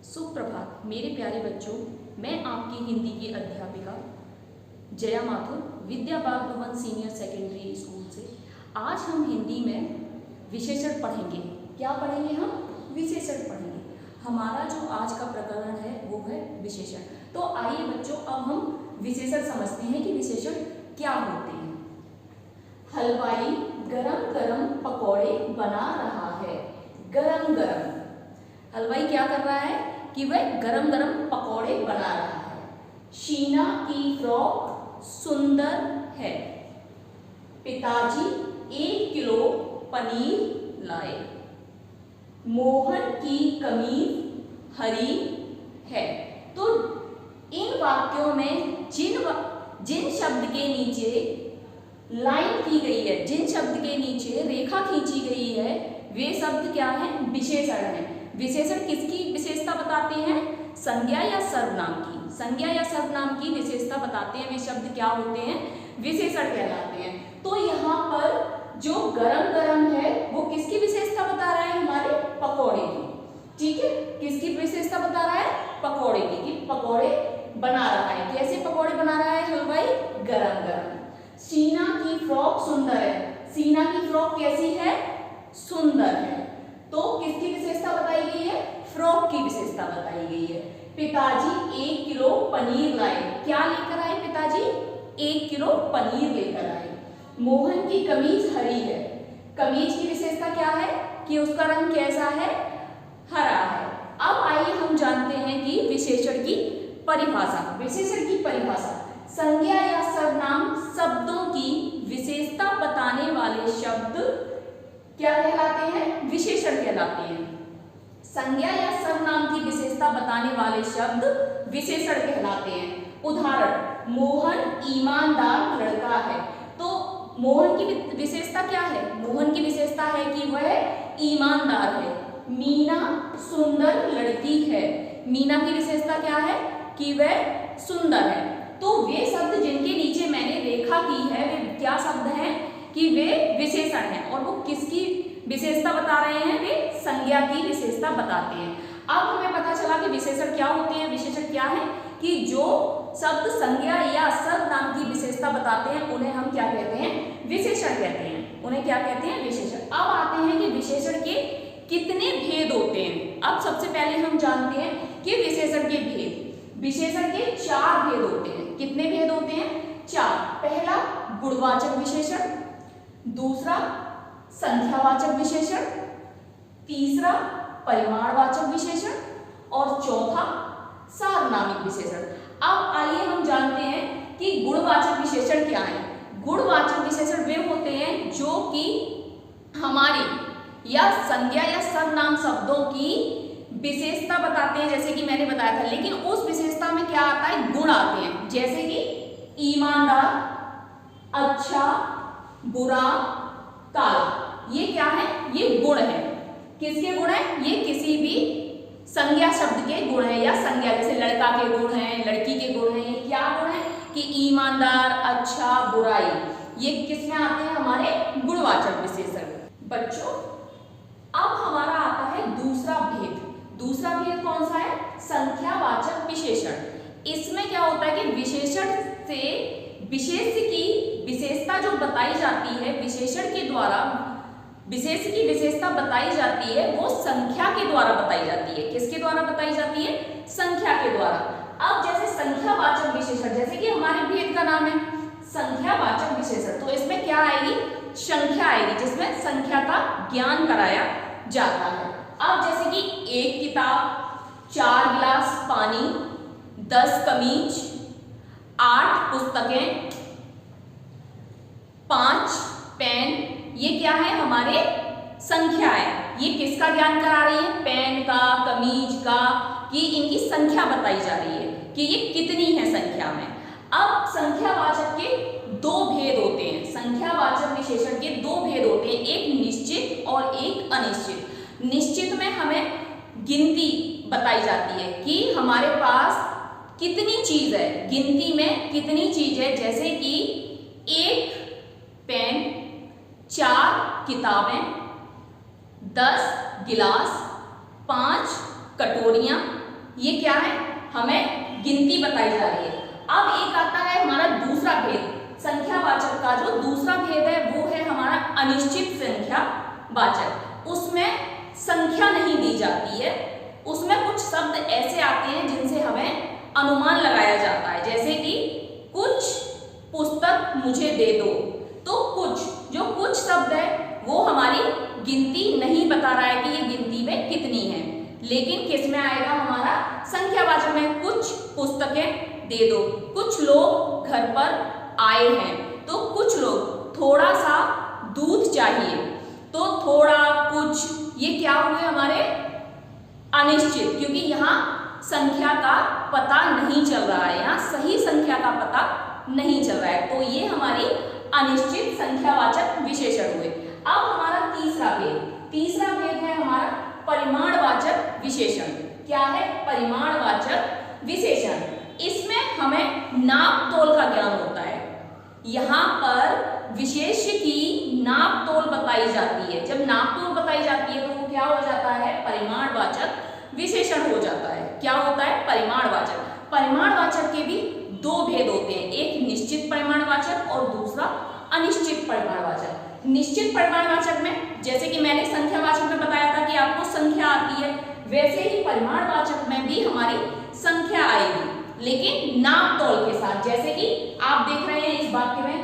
सुप्रभात मेरे प्यारे बच्चों, मैं आपकी हिंदी की अध्यापिका जया माथुर विद्या बाल भवन सीनियर सेकेंडरी स्कूल से। आज हम हिंदी में विशेषण पढ़ेंगे। क्या पढ़ेंगे हम? विशेषण पढ़ेंगे। हमारा जो आज का प्रकरण है वो है विशेषण। तो आइए बच्चों, अब हम विशेषण समझते हैं कि विशेषण क्या होते हैं। हलवाई गरम गरम पकौड़े बना रहा है। गरम गरम हलवाई क्या कर रहा है कि वह गरम गरम पकौड़े बना रहा है। शीना की फ्रॉक सुंदर है। पिताजी 1 किलो पनीर लाए। मोहन की कमीज हरी है। तो इन वाक्यों में जिन शब्द के नीचे लाइन की गई है, जिन शब्द के नीचे रेखा खींची गई है, वे शब्द क्या है? विशेषण है। विशेषण किसकी विशेषता बताते हैं? संज्ञा या सर्वनाम की। संज्ञा या सर्वनाम की विशेषता बताते हैं वे शब्द क्या होते हैं? विशेषण कहलाते हैं। तो यहाँ पर जो गरम गरम है वो किसकी विशेषता बता रहा है? हमारे पकौड़े की। ठीक है, किसकी विशेषता बता रहा है? पकौड़े की, कि पकौड़े बना रहा है। कैसे पकौड़े बना रहा है हलवाई? गरम गरम। शीना की फ्रॉक सुंदर है। शीना की फ्रॉक कैसी है? सुंदर है। तो किसकी विशेषता बताई गई है? फ्रॉक की विशेषता बताई गई है। पिताजी 1 किलो पनीर लाए। क्या लेकर आए पिताजी? 1 किलो पनीर लेकर आए। मोहन की कमीज हरी है। कमीज की विशेषता क्या है? कि उसका रंग कैसा है? हरा है। अब आइए हम जानते हैं कि विशेषण की परिभाषा। विशेषण की परिभाषा संज्ञा या सर्वनाम शब्दों की विशेषता बताने वाले शब्द क्या कहलाते हैं? विशेषण कहलाते हैं। संज्ञा या सर्वनाम की विशेषता बताने वाले शब्द विशेषण कहलाते हैं। उदाहरण, मोहन ईमानदार लड़का है। तो मोहन की विशेषता क्या है? मोहन की विशेषता है कि वह ईमानदार है। मीना सुंदर लड़की है। मीना की विशेषता क्या है? कि वह सुंदर है। तो वे शब्द जिनके नीचे मैंने रेखा की है वे क्या शब्द हैं? कि वे विशेषण हैं। और वो किसकी विशेषता बता रहे हैं? वे संज्ञा की विशेषता बताते हैं। अब हमें पता चला कि विशेषण क्या होते हैं। विशेषण क्या है? कि जो शब्द संज्ञा या सर्वनाम की विशेषता बताते हैं उन्हें हम क्या कहते हैं? विशेषण कहते हैं। उन्हें क्या कहते हैं? विशेषण। अब आते हैं कि विशेषण के कितने भेद होते हैं। अब सबसे पहले हम जानते हैं कि विशेषण के भेद। विशेषण के 4 भेद होते हैं। कितने भेद होते हैं? 4। पहला गुणवाचक विशेषण, दूसरा संख्यावाचक विशेषण, तीसरा परिमाणवाचक विशेषण और चौथा सार्वनामिक विशेषण। अब आइए हम जानते हैं कि गुणवाचक विशेषण क्या है। गुणवाचक विशेषण वे होते हैं जो कि हमारी या संज्ञा या सर्वनाम शब्दों की विशेषता बताते हैं, जैसे कि मैंने बताया था। लेकिन उस विशेषता में क्या आता है? गुण आते हैं। जैसे कि ईमानदार, अच्छा, बुरा, काला। ये क्या है? ये गुण है। किसके गुण है? ये किसी भी संज्ञा शब्द के गुण है या संज्ञा, जैसे लड़का के गुण है, लड़की के गुण है। ये क्या गुण है? कि ईमानदार, अच्छा, बुराई। ये किसमें आते हैं? हमारे गुणवाचक विशेषण। बच्चों, अब हमारा आता है दूसरा भेद। दूसरा भेद कौन सा है? संख्यावाचक विशेषण। इसमें क्या होता है कि विशेषण से विशेष की विशेषता जो बताई जाती है, विशेषण के द्वारा विशेष की विशेषता बताई जाती है, वो संख्या के द्वारा बताई जाती है। किसके द्वारा बताई जाती है? संख्या के द्वारा। अब जैसे संख्यावाचक विशेषण, जैसे कि हमारे भेद का नाम है संख्यावाचक विशेषण, तो इसमें क्या आएगी? संख्या आएगी, जिसमें संख्या का ज्ञान कराया जाता है। अब जैसे कि 1 किताब, 4 गिलास पानी, 10 कमीज, 8 पुस्तकें, 5 पेन, ये क्या है? हमारे संख्या है। ये किसका ज्ञान करा रही है? पेन का, कमीज का, कि इनकी संख्या बताई जा रही है कि ये कितनी है संख्या में। अब संख्यावाचक के 2 भेद होते हैं। संख्यावाचक विशेषण के 2 भेद होते हैं, एक निश्चित और एक अनिश्चित। निश्चित में हमें गिनती बताई जाती है कि हमारे पास कितनी चीज है, गिनती में कितनी चीज है। जैसे कि 1 पेन, 4 किताबें, 10 गिलास, 5 कटोरियां, ये क्या है, हमें गिनती बताई जा रही है। अब एक आता है हमारा दूसरा भेद, संख्यावाचक का जो दूसरा भेद है वो है हमारा अनिश्चित संख्यावाचक। उसमें संख्या नहीं दी जाती है, उसमें कुछ शब्द ऐसे आते हैं जिनसे हमें अनुमान लगाया जाता है, जैसे कि कुछ पुस्तक मुझे दे दो। तो कुछ शब्द है वो हमारी गिनती नहीं बता रहा है कि ये गिनती में कितनी है, लेकिन किस में आएगा, हमारा संख्यावाचक में। कुछ पुस्तकें दे दो, कुछ लोग घर पर आए हैं, तो कुछ लोग, थोड़ा सा दूध चाहिए, तो थोड़ा, कुछ, ये क्या हुए हमारे अनिश्चित, क्योंकि यहाँ संख्या का पता नहीं चल रहा है, यहाँ सही संख्या का पता नहीं चल रहा है, तो ये हमारी अनिश्चित संख्यावाचक विशेषण हुए। अब हमारा तीसरा भेद है हमारा परिमाणवाचक विशेषण। क्या है, परिमाणवाचक विशेषण। इसमें हमें नाप तोल का ज्ञान होता है। यहाँ पर विशेष की नाप तोल बताई जाती है। जब नाप तोल बताई जाती है तो वो क्या हो जाता है, परिमाणवाचक विशेषण हो जाता है। क्या होता है, परिमाणवाचक। परिमाणवाचक के भी दो भेद होते हैं, एक निश्चित परिमाणवाचक और दूसरा अनिश्चित परिमाणवाचक। निश्चित परिमाणवाचक में, जैसे कि मैंने संख्यावाचक में बताया था कि आपको संख्या आती है, वैसे ही परिमाणवाचक में भी हमारी संख्या आएगी, लेकिन नाप तोल के साथ। जैसे कि आप देख रहे हैं इस वाक्य में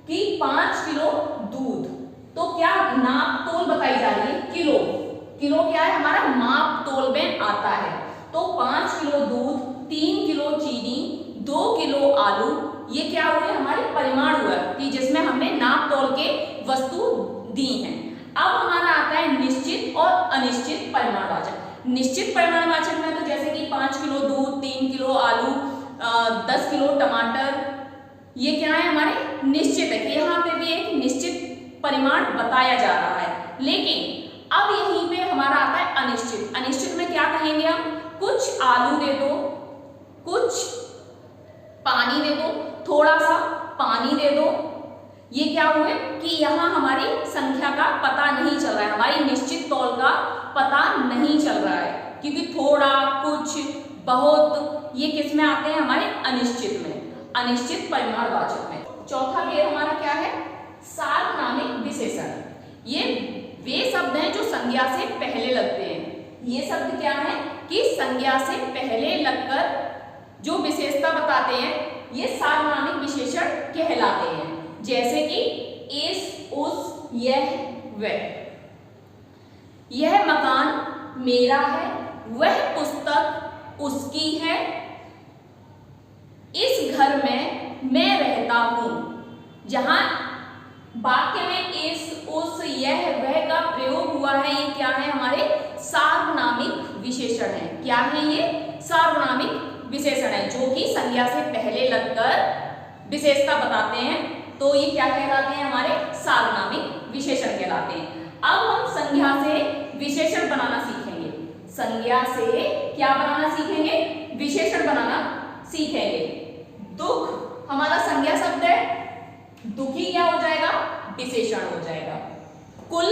कि 5 किलो दूध, तो क्या नाप तोल बताई जा रही है, किलो। किलो क्या है, हमारा माप तोल में आता है। तो 5 किलो दूध, 3 किलो चीनी, 2 किलो आलू, ये क्या हुए, हमारे परिमाण हुआ कि जिसमें हमने नाप तोल के वस्तु दी हैं। अब हमारा आता है निश्चित और अनिश्चित परिमाणवाचक। निश्चित परिमाणवाचक में तो जैसे कि 5 किलो दूध, 3 किलो आलू, 10 किलो टमाटर, ये क्या है, हमारे निश्चित है कि यहाँ पे भी एक निश्चित परिमाण बताया जा रहा है। लेकिन अब यहीं पे हमारा आता है अनिश्चित। अनिश्चित में क्या कहेंगे हम, कुछ आलू दे दो, कुछ पानी दे दो, थोड़ा सा पानी दे दो। ये क्या हुए कि यहाँ हमारी संख्या का पता नहीं चल रहा है, हमारी निश्चित तौल का पता नहीं चल रहा है, क्योंकि थोड़ा, कुछ, बहुत, ये किस में आते हैं, हमारे अनिश्चित में, अनिश्चित परिमाणवाचक में। चौथा भेद हमारा क्या है, सार्वनामिक विशेषण। ये वे शब्द हैं जो संज्ञा से पहले लगते हैं। ये शब्द क्या है कि संज्ञा से पहले लगकर जो विशेषता बताते हैं, ये सार्वनामिक विशेषण कहलाते हैं। जैसे कि इस, उस, यह, वह। यह मकान मेरा है, वह पुस्तक उसकी है, इस घर में मैं रहता हूं। जहां वाक्य में इस, उस, यह, वह का प्रयोग हुआ है, ये क्या है, हमारे सार्वनामिक विशेषण है। क्या है ये, सार्वनामिक विशेषण है, जो कि संज्ञा से पहले लगकर विशेषता बताते हैं, तो ये क्या कहलाते हैं, हमारे सार्वनामिक विशेषण कहलाते हैं। अब हम संज्ञा से विशेषण बनाना सीखेंगे। संज्ञा से क्या बनाना सीखेंगे, विशेषण बनाना सीखेंगे। दुख हमारा संज्ञा शब्द है, दुखी क्या हो जाएगा, विशेषण हो जाएगा। कुल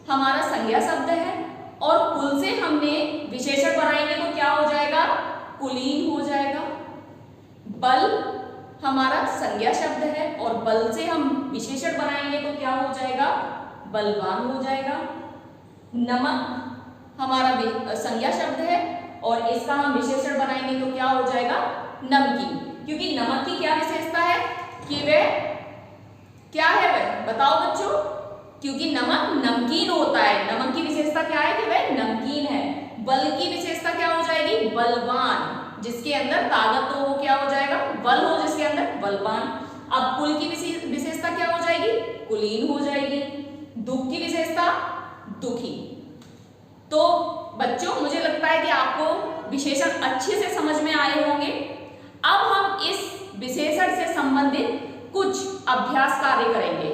हमारा संज्ञा शब्द है और कुल से हमने विशेषण बनाएंगे तो क्या हो जाएगा, कुलीन हो जाएगा। बल हमारा संज्ञा शब्द है और बल से हम विशेषण बनाएंगे तो क्या हो जाएगा, बलवान हो जाएगा। नमक हमारा संज्ञा शब्द है और इसका हम विशेषण बनाएंगे तो क्या हो जाएगा, नमकीन। क्योंकि नमक की क्या विशेषता है कि वह क्या है, वह बताओ बच्चों, क्योंकि नमक नमकीन होता है। नमक की विशेषता क्या है कि वह नमकीन है। बल की विशेषता क्या हो जाएगी, बलवान। जिसके अंदर ताकत हो वो क्या हो जाएगा, बल हो जिसके अंदर, बलवान। अब कुल की विशेषता क्या हो जाएगी, कुलीन हो जाएगी। दुख की विशेषता, दुखी। तो बच्चों मुझे लगता है कि आपको विशेषण अच्छे से समझ में आए होंगे। अब हम इस विशेषण से संबंधित कुछ अभ्यास कार्य करेंगे।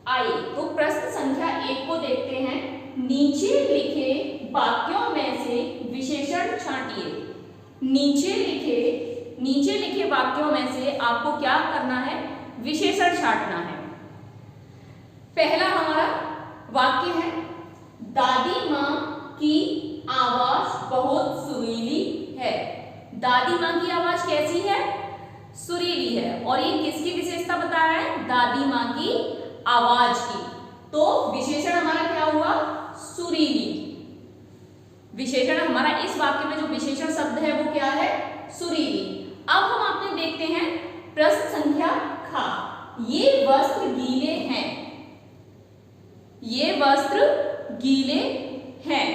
आइए तो प्रश्न संख्या 1 को देखते हैं। नीचे लिखे वाक्यों में से विशेषण छांटिए। नीचे लिखे वाक्यों में से आपको क्या करना है, विशेषण छांटना है। पहला हमारा वाक्य है, दादी माँ की आवाज बहुत सुरीली है। दादी माँ की आवाज कैसी है? सुरीली है। और ये किसकी विशेषता बता रहा है? दादी माँ की आवाज की। तो विशेषण हमारा क्या हुआ? सुरीली। विशेषण हमारा इस वाक्य में जो विशेषण शब्द है वो क्या है? सुरीली। अब हम आपने देखते हैं प्रश्न संख्या खा। ये वस्त्र गीले हैं। ये वस्त्र गीले हैं।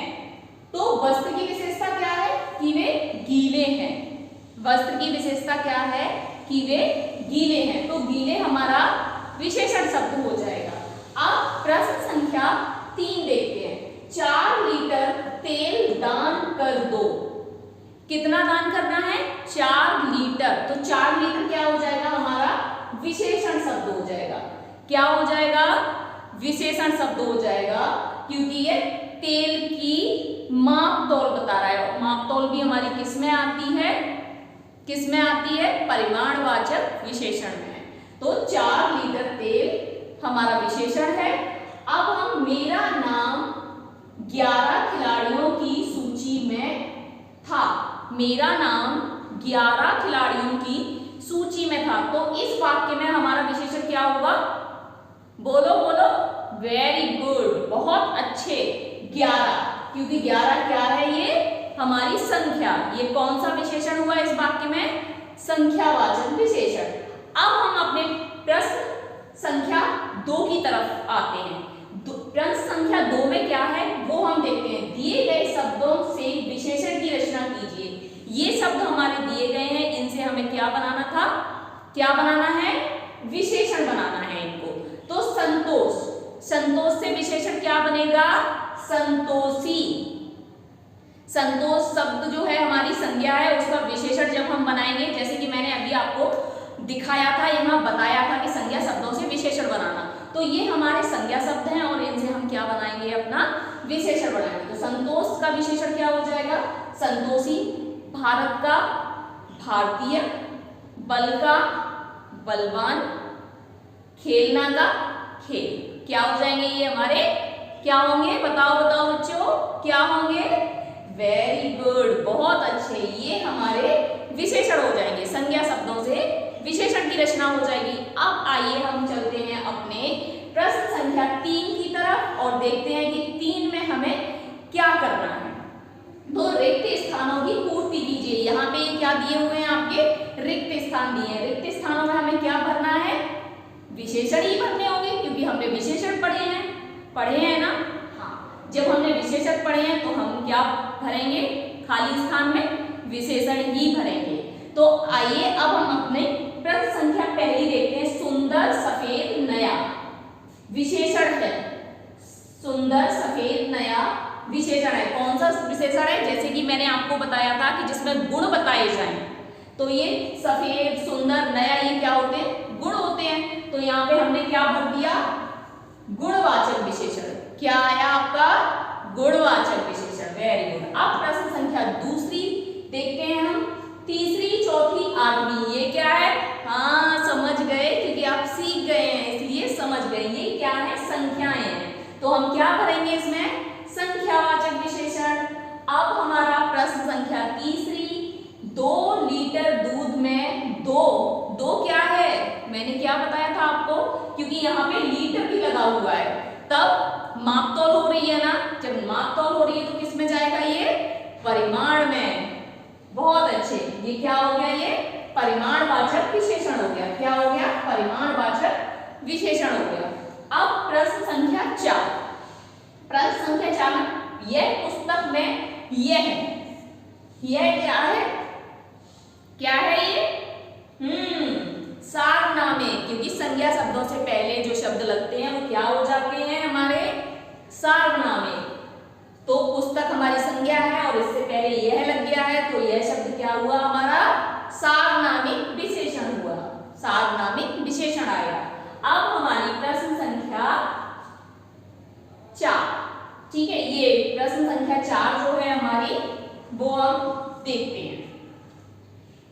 तो वस्त्र की विशेषता क्या है? कि वे गीले हैं। वस्त्र की विशेषता क्या है? कि वे गीले हैं। तो गीले हमारा विशेषण शब्द हो जाएगा। अब प्रश्न संख्या 3 देखते हैं। 4 लीटर तेल दान कर दो। कितना दान करना है? 4 लीटर। तो 4 लीटर क्या हो जाएगा? हमारा विशेषण शब्द हो जाएगा। क्या हो जाएगा? विशेषण शब्द हो जाएगा, क्योंकि ये तेल की माप तौल बता रहा है। माप तौल भी हमारी किस में आती है? किस में आती है? परिमाणवाचक विशेषण में। तो 4 लीटर तेल हमारा विशेषण है। अब हम मेरा नाम 11 खिलाड़ियों की सूची में था। मेरा नाम 11 खिलाड़ियों की सूची में था। तो इस वाक्य में हमारा विशेषण क्या होगा? बोलो बोलो। वेरी गुड, बहुत अच्छे। 11, क्योंकि 11 क्या है? ये हमारी संख्या। ये कौन सा विशेषण हुआ इस वाक्य में? संख्यावाचक विशेषण। अब हम अपने प्रश्न संख्या 2 की तरफ आते हैं। प्रश्न संख्या 2 में क्या है वो हम देखते हैं। दिए गए शब्दों से विशेषण की रचना कीजिए। ये शब्द हमारे दिए गए हैं, इनसे हमें क्या बनाना था? क्या बनाना है? विशेषण बनाना है इनको। तो संतोष, संतोष से विशेषण क्या बनेगा? संतोषी। संतोष शब्द जो है हमारी संज्ञा है, उसका विशेषण जब हम बनाएंगे, जैसे कि मैंने अभी आपको दिखाया था, यहाँ बताया था कि संज्ञा शब्दों से विशेषण बनाना। तो ये हमारे संज्ञा शब्द हैं और इनसे हम क्या बनाएंगे? अपना विशेषण बनाएंगे। तो संतोष का विशेषण क्या हो जाएगा? संतोषी। भारत का भारतीय। बल का बलवान। खेलना का खेल। क्या हो जाएंगे ये हमारे? क्या होंगे? बताओ बताओ बच्चों, क्या होंगे? वेरी गुड, बहुत अच्छे। ये हमारे विशेषण हो जाएंगे। संज्ञा शब्दों से विशेषण की रचना हो जाएगी। अब आइए हम चलते हैं अपने प्रश्न संख्या 3 की तरफ और देखते हैं कि 3 में हमें क्या करना है। तो रिक्त स्थानों की पूर्ति कीजिए। यहाँ पे क्या दिए हुए हैं? आपके रिक्त स्थान दिए हैं। रिक्त स्थानों में हमें क्या भरना है? विशेषण ही भरने होंगे, क्योंकि हमने विशेषण पढ़े हैं ना। हाँ, जब हमने विशेषण पढ़े हैं तो हम क्या भरेंगे? खाली स्थान में विशेषण ही भरेंगे। तो आइए अब हम अपने प्रश्न संख्या पहली देखते हैं। सुंदर सफेद नया विशेषण है। सुंदर सफेद नया विशेषण है। कौन सा विशेषण है? जैसे कि मैंने आपको बताया था कि जिसमें गुण बताए जाएं, तो ये सफेद, सुंदर, नया, ये क्या होते हैं? गुण होते हैं। तो यहाँ पे हमने क्या भर दिया? गुणवाचक विशेषण। क्या आया आपका? गुणवाचक विशेषण। Very good. अब प्रश्न संख्या दूसरी देखते हैं हम। तीसरी, चौथी, 8वीं, ये क्या है? हाँ, समझ गए, क्योंकि आप सीख गए हैं इसलिए समझ गए। ये क्या है? संख्याएं हैं। तो हम क्या भरेंगे इसमें? संख्यावाचक विशेषण। अब हमारा प्रश्न संख्या तीसरी। 2 लीटर दूध में दो क्या है? मैंने क्या बताया था आपको? क्योंकि यहाँ पे लीटर भी लगा हुआ है, तब मापतौल हो रही है ना। जब मापतौल हो रही है तो किस में जाएगा? ये परिमाण में। बहुत अच्छे। ये क्या हो गया? ये परिमाणवाचक विशेषण हो गया। क्या हो गया? परिमाणवाचक विशेषण हो गया। अब प्रश्न संख्या 4। प्रश्न संख्या 4 में यह पुस्तक में यह है। यह क्या है? क्या है ये? सारनामे, क्योंकि संज्ञा शब्दों से पहले जो शब्द लगते हैं वो क्या हो जाते हैं? हमारे सारनामे। तो पुस्तक हमारी संज्ञा है और इससे पहले यह लग गया है, तो यह शब्द क्या हुआ? हमारा सारनामिक विशेषण हुआ। सारनामिक विशेषण आया। अब हमारी प्रश्न संख्या 4, ठीक है, ये प्रश्न संख्या 4 जो है हमारी, वो हम देखते हैं।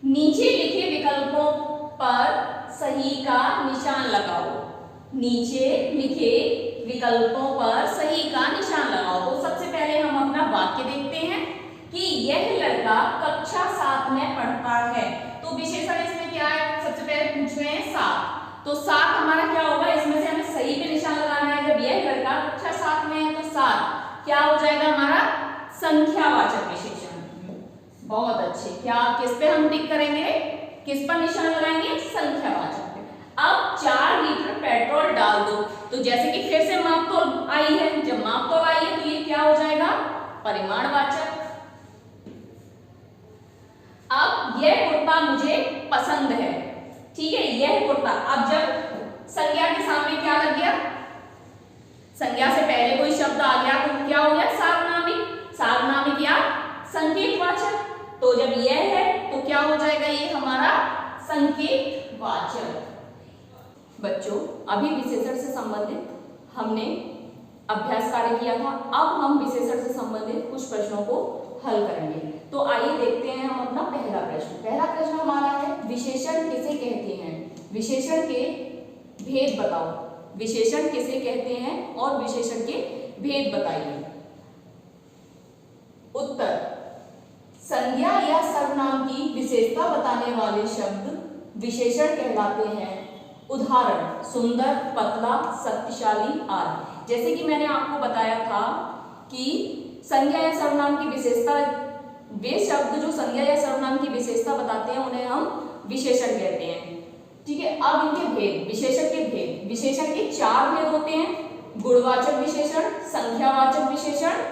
नीचे लिखे विकल्पों पर सही का निशान लगाओ। नीचे लिखे विकल्पों पर सही का निशान लगाओ। तो सबसे पहले हम अपना वाक्य देखते हैं कि यह लड़का कक्षा 7 में पढ़ता है। तो विशेषण इसमें क्या है, सबसे पहले पूछ रहे हैं 7, तो 7 हमारा क्या होगा, इसमें से हमें सही पे निशान लगाना है। जब यह लड़का कक्षा 7 में है तो 7 क्या हो जाएगा हमारा, संख्यावाचक विशेषण। बहुत अच्छे, क्या किस पे हम टिक करेंगे, किस पर निशान लगाएंगे, संख्यावाचक पे। अब 4 लीटर पेट्रोल डाल दो। तो जैसे कि फिर से माप तोल आई है, जब माप तोल आई है तो ये क्या हो जाएगा, परिमाणवाचक। अब यह कुर्ता मुझे पसंद है, ठीक है, यह कुर्ता। अब जब संज्ञा के सामने क्या लग गया, संज्ञा से पहले कोई शब्द आ गया तो क्या हो गया, सार्वनामिक। सार्वनामिक या संकेतवाचक। तो जब यह है तो क्या हो जाएगा, ये हमारा संकेतवाचक। बच्चों अभी विशेषण से संबंधित हमने अभ्यास कार्य किया था। अब हम विशेषण से संबंधित कुछ प्रश्नों को हल करेंगे। तो आइए देखते हैं हम अपना पहला प्रश्न। पहला प्रश्न हमारा है, विशेषण किसे कहते हैं, विशेषण के भेद बताओ। विशेषण किसे कहते हैं और विशेषण के भेद बताइए। उत्तर, संज्ञा या सर्वनाम की विशेषता बताने वाले शब्द विशेषण कहलाते हैं। उदाहरण, सुंदर, पतला, शक्तिशाली आदि। जैसे कि मैंने आपको बताया था कि संज्ञा या सर्वनाम की विशेषता, वे शब्द जो संज्ञा या सर्वनाम की विशेषता बताते हैं उन्हें हम विशेषण कहते हैं, ठीक है। अब इनके भेद, विशेषण के भेद, विशेषण के 4 भेद होते हैं, गुणवाचक विशेषण, संख्यावाचक विशेषण,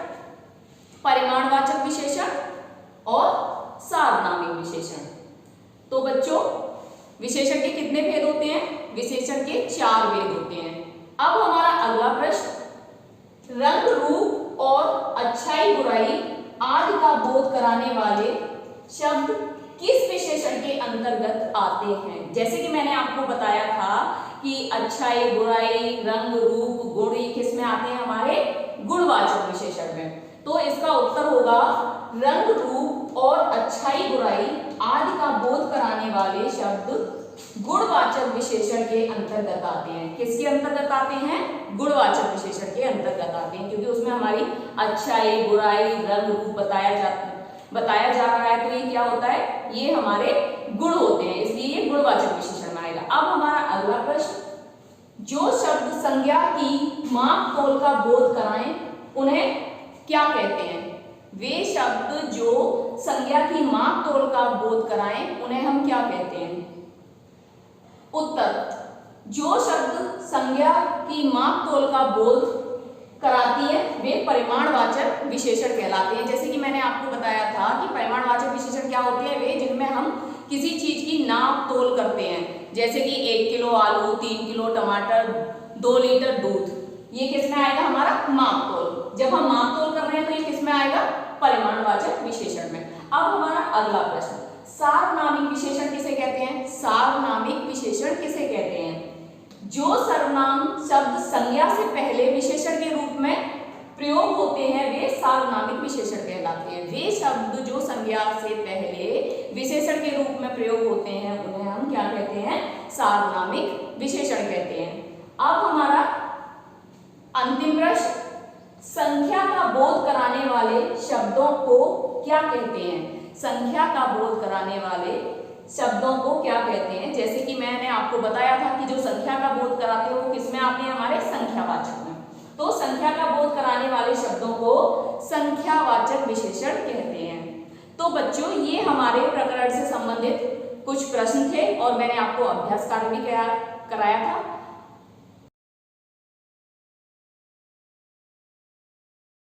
परिमाणवाचक विशेषण और सार्वनामिक विशेषण। तो बच्चों विशेषण के कितने भेद होते हैं, विशेषण के 4 भेद होते हैं। अब हमारा अगला प्रश्न, रंग, रूप और अच्छाई बुराई आदि का बोध कराने वाले शब्द किस विशेषण के अंतर्गत आते हैं। जैसे कि मैंने आपको बताया था कि अच्छाई, बुराई, रंग, रूप, गुण ये किस में आते हैं, हमारे गुणवाचक विशेषण में। तो इसका उत्तर होगा, रंग, रूप और अच्छाई बुराई आदि का बोध कराने वाले शब्द गुणवाचक विशेषण के अंतर्गत आते हैं। किसके अंतर्गत आते हैं, गुणवाचक विशेषण के अंतर्गत आते हैं, क्योंकि उसमें हमारी अच्छाई, बुराई, रंग, रूप बताया जा रहा है। तो ये क्या होता है, ये हमारे गुण होते हैं, इसलिए ये गुणवाचक विशेषण में आएगा। अब हमारा अगला प्रश्न, जो शब्द संज्ञा की माप तोल का बोध कराएं उन्हें क्या कहते हैं। वे शब्द जो संज्ञा की माप तोल का बोध कराएं उन्हें हम क्या कहते हैं। उत्तर, जो शब्द संज्ञा की माप तोल का बोध कराती है वे परिमाणवाचक विशेषण कहलाते हैं। जैसे कि मैंने आपको बताया था कि परिमाणवाचक विशेषण क्या होते हैं, वे जिनमें हम किसी चीज की नाप तोल करते हैं। जैसे कि 1 किलो आलू, 3 किलो टमाटर, 2 लीटर दूध, ये किस में आएगा, हमारा माप तोल। जब हम माप तोल कर रहे हैं तो ये किस में आएगा, परिमाणवाचक विशेषण में। अब हमारा अगला प्रश्न, सार्वनामिक विशेषण किसे कहते हैं। सार्वनामिक विशेषण किसे कहते हैं, जो सर्वनाम शब्द संज्ञा से पहले विशेषण के रूप में प्रयोग होते हैं वे सार्वनामिक विशेषण कहलाते हैं। वे शब्द जो संज्ञा से पहले विशेषण के रूप में प्रयोग होते हैं उन्हें हम क्या कहते हैं, सार्वनामिक विशेषण कहते हैं। अब हमारा अंतिम प्रश्न, संख्या का बोध कराने वाले शब्दों को क्या कहते हैं। संख्या का बोध कराने वाले शब्दों को क्या कहते हैं। जैसे कि मैंने आपको बताया था कि जो संख्या का बोध कराते हैं वो किसमें आते हैं, हमारे संख्यावाचक में। तो संख्या का बोध कराने वाले शब्दों को संख्यावाचक विशेषण कहते हैं। तो बच्चों ये हमारे प्रकरण से संबंधित कुछ प्रश्न थे और मैंने आपको अभ्यास कार्य भी कराया था।